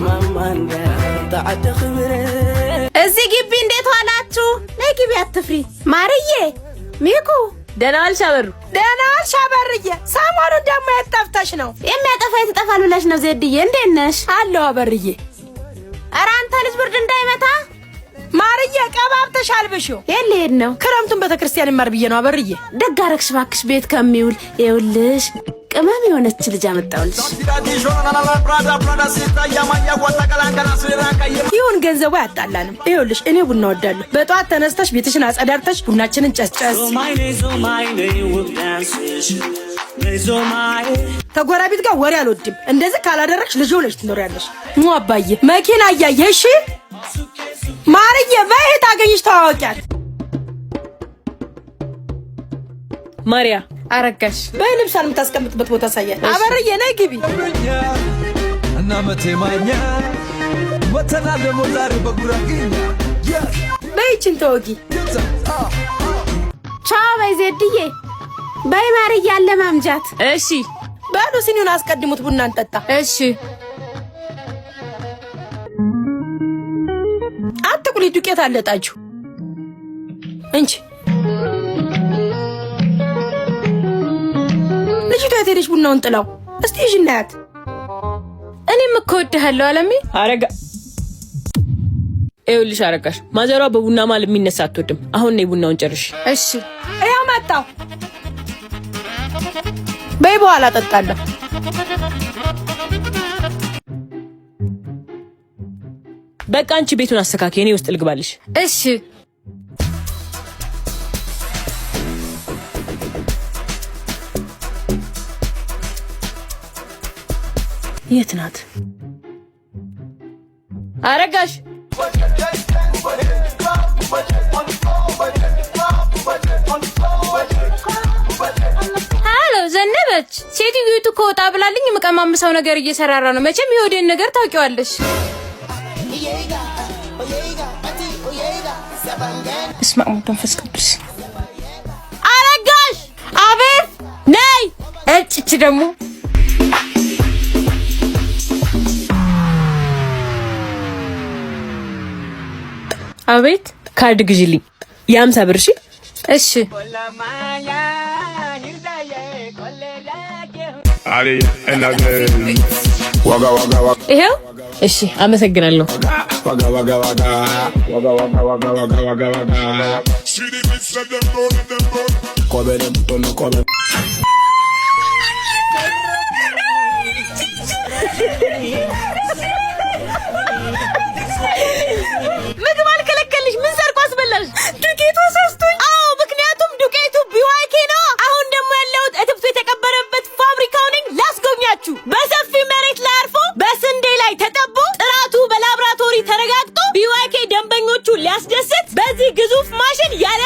ማማንዳ ታዓደ ኽብረ እዚህ ግቢ እንዴት ዋላችሁ? ነይ ግቢ አትፍሪ። ማርዬ ሚኩ ደህና ዋልሽ አበሩ? ደህና ዋልሽ አበርዬ። ሰሞኑን ደግሞ የጠፍተሽ ነው። የሚያጠፋ የተጠፋል ብለሽ ነው ዜድዬ። እንዴት ነሽ? አለሁ አበርዬ። ኧረ አንተ ልጅ ብርድ እንዳይመታ ማርዬ ቀባብተሽ አልብሽው። የልሄድ ነው ክረምቱን ቤተክርስቲያን ይማር ብዬ ነው አበርዬ። ደግ አደረግሽ እባክሽ። ቤት ከሚውል ይኸውልሽ ቅመም የሆነች ልጅ አመጣሁልሽ። ይሁን ገንዘቡ አያጣላንም። ይኸውልሽ እኔ ቡና ወዳለሁ። በጠዋት ተነስተሽ ቤትሽን አጸዳርተሽ ቡናችንን ጨስጨስ። ተጎራቢት ጋር ወሬ አልወድም። እንደዚህ ካላደረግሽ ልጅ ሆነሽ ትኖሪያለሽ። ሙ አባዬ መኪና እያየሽ ማርዬ በየት አገኝሽ ተዋወቂያት። ማርያ አረጋሽ በልብሷን የምታስቀምጥበት ቦታ ሳያል። አበርዬ ነይ ግቢ እና መቴማኛ ወተና ደሞ ዛሬ በጉራጌኛ በይችን ተወጊ። ቻው በይ ዜድዬ። በይ ማርዬ አለ ማምጃት። እሺ በሉ ሲኒውን አስቀድሙት፣ ቡና እንጠጣ። እሺ አትቁሊ፣ ዱቄት አለጣችሁ እንጂ ልጅቷ የት ሄደች? ቡናውን ጥላው እስቲ እሺ እናያት። እኔም እኮ እወድሃለሁ አለሜ። አረጋ ይኸውልሽ አረጋሽ ማዘሯ በቡና ማል የሚነሳ አትወድም። አሁን ነይ ቡናውን ጨርሽ። እሺ ያው መጣው። በይ በኋላ ጠጣለሁ። በቃ አንቺ ቤቱን አስተካክይ፣ እኔ ውስጥ ልግባልሽ። እሺ የት ናት አረጋሽ? ሃሎ ዘነበች። ሴትዮቱ ከወጣ ብላልኝ የምቀማምሰው ነገር እየሰራራ ነው። መቼም የወዴን ነገር ታውቂዋለሽ። እስማሙ መንፈስ ቅዱስ። አረጋሽ አቤት ነይ። እጭ ደግሞ አቤት ካርድ ግዢልኝ የ50 ብር። እሺ እሺ ይሄው። እሺ አመሰግናለሁ። ምግብ አልከለከልሽ። ምን ሰርቆ አስበላሽ? ዱቄቱ ሰስቶኝ። አዎ ምክንያቱም ዱቄቱ ቢዋይኬ ነው። አሁን ደግሞ ያለሁት እትብቱ የተቀበረበት ፋብሪካው ነኝ። ላስጎብኛችሁ። በሰፊ መሬት ላይ አርፎ በስንዴ ላይ ተጠቦ ጥራቱ በላብራቶሪ ተረጋግጦ ቢዋይኬ ደንበኞቹ ሊያስደስት በዚህ ግዙፍ ማሽን ያለ